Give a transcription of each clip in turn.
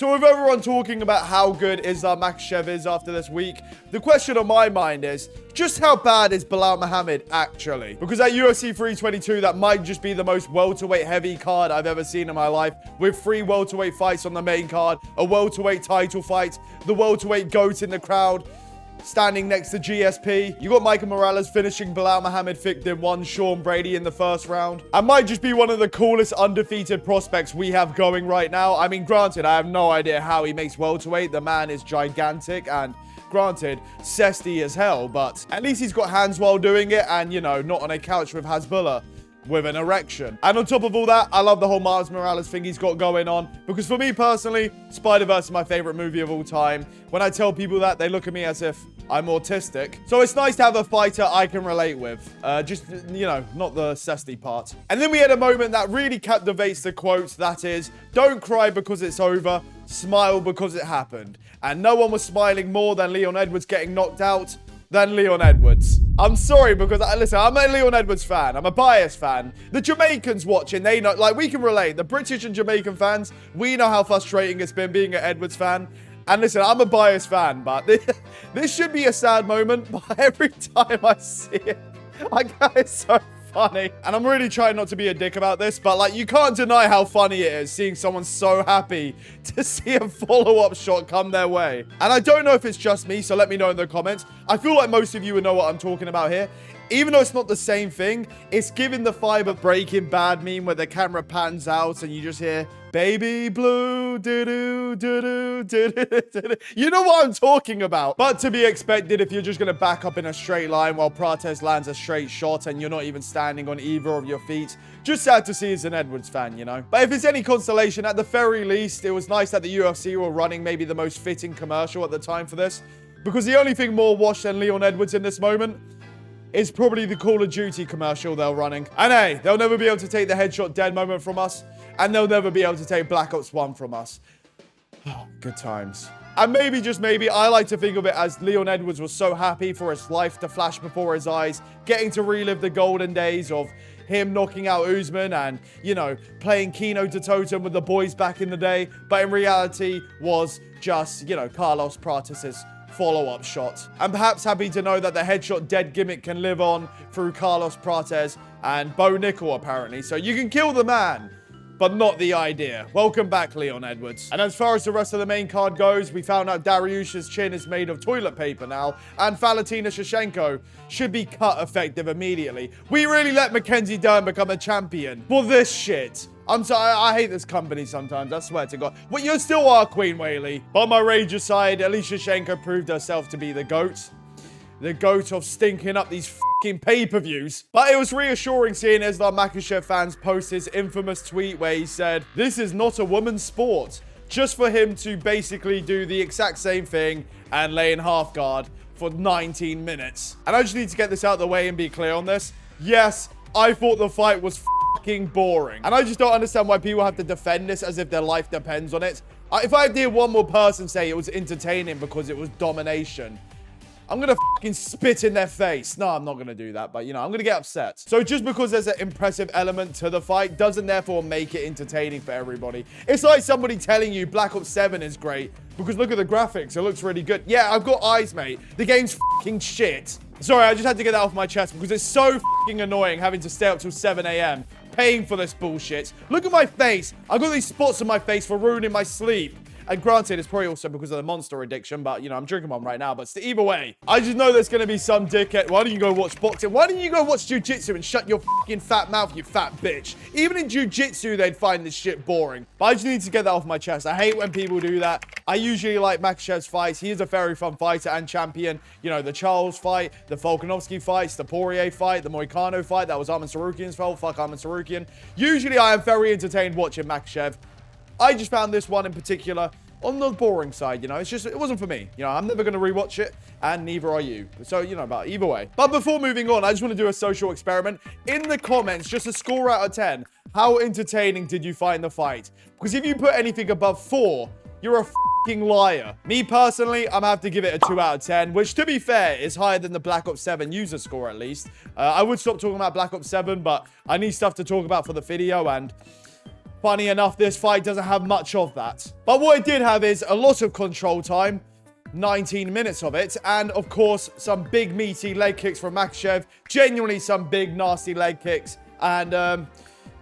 So with everyone talking about how good Islam Makhachev is after this week, the question on my mind is, just how bad is Belal Muhammad actually? Because at UFC 322, that might just be the most welterweight heavy card I've ever seen in my life, with 3 welterweight fights on the main card, a welterweight title fight, the welterweight GOAT in the crowd, standing next to GSP. You got Michael Morales finishing Belal Muhammad victim 1 Sean Brady in the first round. And might just be one of the coolest undefeated prospects we have going right now. I mean, granted, I have no idea how he makes welterweight. The man is gigantic and granted, cesty as hell, but at least he's got hands while doing it and, you know, not on a couch with Hasbullah with an erection. And on top of all that, I love the whole Miles Morales thing he's got going on, because for me personally, Spider-Verse is my favorite movie of all time. When I tell people that, they look at me as if I'm autistic. So it's nice to have a fighter I can relate with. Just, you know, not the cesty part. And then we had a moment that really captivates the quote, that is, don't cry because it's over, smile because it happened. And no one was smiling more than Leon Edwards getting knocked out than Leon Edwards. I'm sorry, because, listen, I'm a Leon Edwards fan. I'm a biased fan. The Jamaicans watching, they know, like, we can relate. The British and Jamaican fans, we know how frustrating it's been being an Edwards fan. And listen, I'm a biased fan, but this should be a sad moment. But every time I see it, it's so funny. And I'm really trying not to be a dick about this, but like, you can't deny how funny it is seeing someone so happy to see a follow-up shot come their way. And I don't know if it's just me, so let me know in the comments. I feel like most of you would know what I'm talking about here. Even though it's not the same thing, it's giving the vibe of Breaking Bad meme where the camera pans out and you just hear, baby blue, doo-doo, doo-doo, doo-doo, doo-doo. You know what I'm talking about. But to be expected if you're just going to back up in a straight line while Prates lands a straight shot and you're not even standing on either of your feet. Just sad to see as an Edwards fan, you know. But if it's any consolation, at the very least, it was nice that the UFC were running maybe the most fitting commercial at the time for this. Because the only thing more washed than Leon Edwards in this moment is probably the Call of Duty commercial they're running. And hey, they'll never be able to take the headshot dead moment from us. And they'll never be able to take Black Ops 1 from us. Oh, good times. And maybe, just maybe, I like to think of it as Leon Edwards was so happy for his life to flash before his eyes, getting to relive the golden days of him knocking out Usman and, you know, playing Kino to Totem with the boys back in the day. But in reality was just, you know, Carlos Prates' follow-up shot. And perhaps happy to know that the headshot dead gimmick can live on through Carlos Prates and Bo Nickel, apparently. So you can kill the man, but not the idea. Welcome back, Leon Edwards. And as far as the rest of the main card goes, we found out Dariush's chin is made of toilet paper now, and Valentina Shevchenko should be cut effective immediately. We really let Mackenzie Dern become a champion for this shit. I'm sorry, I hate this company sometimes, I swear to God. But you still are Queen Whaley. But my rage aside, Alicia Shevchenko proved herself to be the GOAT. The GOAT of stinking up these fucking pay-per-views. But it was reassuring seeing Islam Makhachev fans post his infamous tweet where he said, "This is not a woman's sport." Just for him to basically do the exact same thing and lay in half guard for 19 minutes. And I just need to get this out of the way and be clear on this. Yes, I thought the fight was fucking boring. And I just don't understand why people have to defend this as if their life depends on it. If I hear one more person say it was entertaining because it was domination, I'm going to fucking spit in their face. No, I'm not going to do that, but, you know, I'm going to get upset. So just because there's an impressive element to the fight doesn't therefore make it entertaining for everybody. It's like somebody telling you Black Ops 7 is great because look at the graphics. It looks really good. Yeah, I've got eyes, mate. The game's fucking shit. Sorry, I just had to get that off my chest because it's so fucking annoying having to stay up till 7 a.m. paying for this bullshit. Look at my face. I've got these spots on my face for ruining my sleep. And granted, it's probably also because of the Monster addiction, but, you know, I'm drinking one right now. But either way, I just know there's going to be some dickhead. Why don't you go watch boxing? Why don't you go watch jiu-jitsu and shut your fucking fat mouth, you fat bitch? Even in jiu-jitsu, they'd find this shit boring. But I just need to get that off my chest. I hate when people do that. I usually like Makhachev's fights. He is a very fun fighter and champion. You know, the Charles fight, the Volkanovski fights, the Poirier fight, the Moicano fight. That was Arman Sarukian's fault. Fuck Arman Sarukian. Usually, I am very entertained watching Makhachev. I just found this one in particular on the boring side, you know. It's just, it wasn't for me. You know, I'm never going to rewatch it, and neither are you. So, you know, but either way. But before moving on, I just want to do a social experiment. In the comments, just a score out of 10. How entertaining did you find the fight? Because if you put anything above 4, you're a fucking liar. Me personally, I'm gonna have to give it a 2 out of 10, which to be fair is higher than the Black Ops 7 user score at least. I would stop talking about Black Ops 7, but I need stuff to talk about for the video, and Funny enough, this fight doesn't have much of that. But what it did have is a lot of control time, 19 minutes of it, and of course, some big meaty leg kicks from Makhachev, genuinely some big nasty leg kicks, and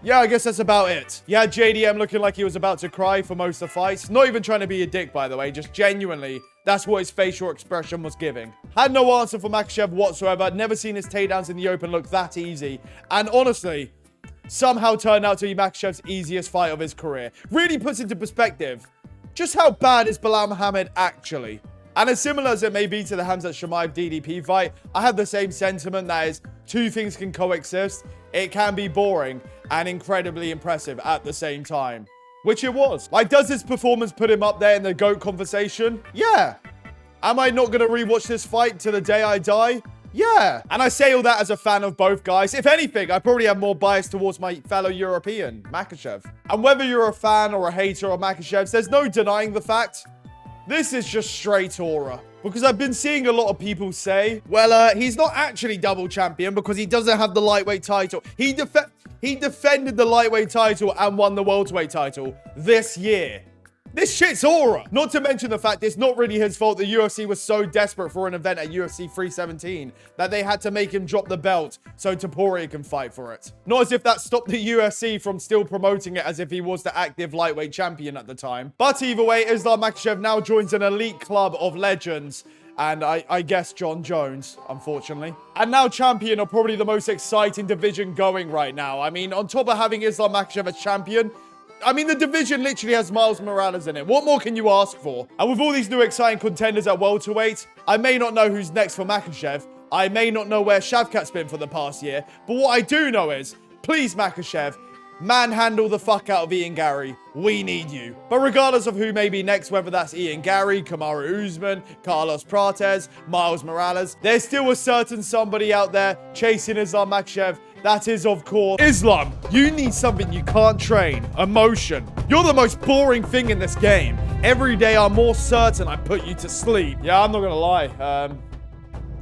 yeah, I guess that's about it. You had JDM looking like he was about to cry for most of the fights. Not even trying to be a dick, by the way. Just genuinely, that's what his facial expression was giving. Had no answer for Makhachev whatsoever. Never seen his takedowns in the open look that easy. And honestly, somehow turned out to be Makhachev's easiest fight of his career. Really puts into perspective just how bad is Belal Muhammad actually. And as similar as it may be to the Khamzat Chimaev DDP fight, I have the same sentiment, that is, two things can coexist. It can be boring and incredibly impressive at the same time. Which it was. Like, does his performance put him up there in the GOAT conversation? Yeah. Am I not going to rewatch this fight to the day I die? Yeah. And I say all that as a fan of both guys. If anything, I probably have more bias towards my fellow European, Makhachev. And whether you're a fan or a hater of Makhachev's, there's no denying the fact. This is just straight aura. Because I've been seeing a lot of people say, well, he's not actually double champion because he doesn't have the lightweight title. He defended the lightweight title and won the welterweight title this year. This shit's aura. Not to mention the fact it's not really his fault the UFC was so desperate for an event at UFC 317 that they had to make him drop the belt so Topuria can fight for it. Not as if that stopped the UFC from still promoting it as if he was the active lightweight champion at the time. But either way, Islam Makhachev now joins an elite club of legends. And I guess John Jones, unfortunately. And now champion of probably the most exciting division going right now. I mean, on top of having Islam Makhachev as champion, I mean, the division literally has Miles Morales in it. What more can you ask for? And with all these new exciting contenders at welterweight, I may not know who's next for Makhachev. I may not know where Shavkat's been for the past year. But what I do know is, please, Makhachev, manhandle the fuck out of Ian Gary. We need you. But regardless of who may be next, whether that's Ian Gary, Kamaru Usman, Carlos Prates, Miles Morales, there's still a certain somebody out there chasing Islam Makhachev. That is, of course, Islam. You need something you can't train. Emotion. You're the most boring thing in this game. Every day I'm more certain I put you to sleep. Yeah, I'm not gonna lie.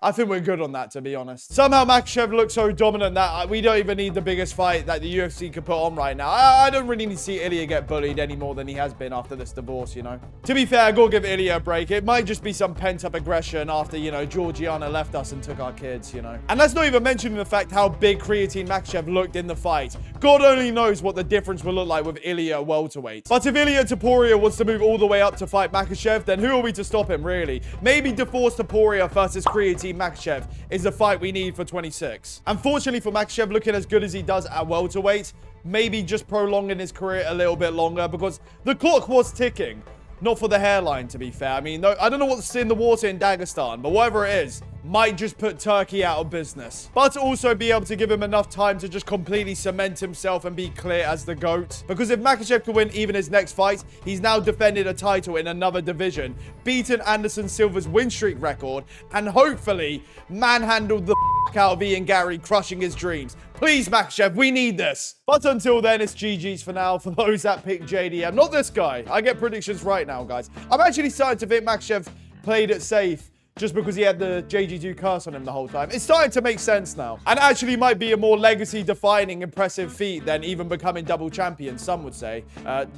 I think we're good on that, to be honest. Somehow Makhachev looks so dominant that we don't even need the biggest fight that the UFC could put on right now. I don't really need to see Ilya get bullied any more than he has been after this divorce, you know. To be fair, I gotta give Ilya a break. It might just be some pent-up aggression after, you know, Georgiana left us and took our kids, you know. And let's not even mention the fact how big Creatine Makhachev looked in the fight. God only knows what the difference will look like with Ilya welterweight. But if Ilya Topuria wants to move all the way up to fight Makhachev, then who are we to stop him, really? Maybe divorce Topuria versus Creatine Makhachev is the fight we need for 26. Unfortunately for Makhachev, looking as good as he does at welterweight, maybe just prolonging his career a little bit longer because the clock was ticking. Not for the hairline, to be fair. I mean, I don't know what's in the water in Dagestan, but whatever it is, might just put Turkey out of business. But also be able to give him enough time to just completely cement himself and be clear as the GOAT. Because if Makhachev can win even his next fight, he's now defended a title in another division, beaten Anderson Silva's win streak record, and hopefully manhandled the out of Ian Gary, crushing his dreams. Please, Makhachev, we need this. But until then, it's GG's for now for those that pick JDM. Not this guy. I get predictions right now, guys. I'm actually starting to think Makhachev played it safe just because he had the JG2 curse on him the whole time. It's starting to make sense now. And actually might be a more legacy-defining, impressive feat than even becoming double champion, some would say.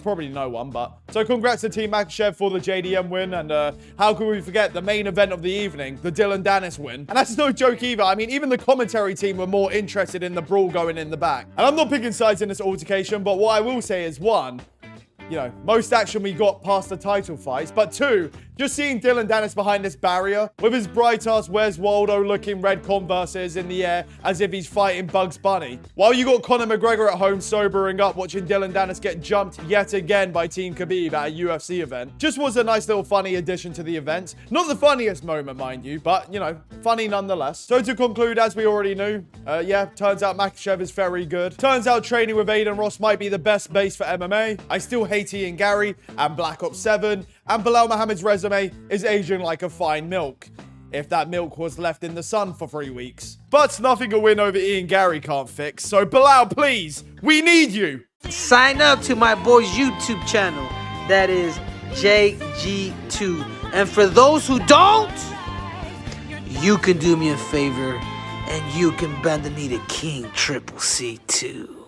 Probably no one, but... So congrats to Team Makhachev for the JDM win. And how could we forget the main event of the evening, the Dylan Dennis win? And that's no joke either. I mean, even the commentary team were more interested in the brawl going in the back. And I'm not picking sides in this altercation, but what I will say is, one, you know, most action we got past the title fights. But two, just seeing Dylan Dennis behind this barrier with his bright-ass Where's Waldo looking red Converses in the air as if he's fighting Bugs Bunny. While you got Conor McGregor at home sobering up watching Dylan Dennis get jumped yet again by Team Khabib at a UFC event. Just was a nice little funny addition to the event. Not the funniest moment, mind you, but, you know, funny nonetheless. So to conclude, as we already knew, yeah, turns out Makhachev is very good. Turns out training with Aiden Ross might be the best base for MMA. I still hate Ian Gary and Black Ops 7. And Belal Muhammad's resume is aging like a fine milk, if that milk was left in the sun for 3 weeks. But nothing a win over Ian Gary can't fix, so Belal, please, we need you! Sign up to my boy's YouTube channel, that is JG2. And for those who don't, you can do me a favor, and you can bend the knee to King Triple C too.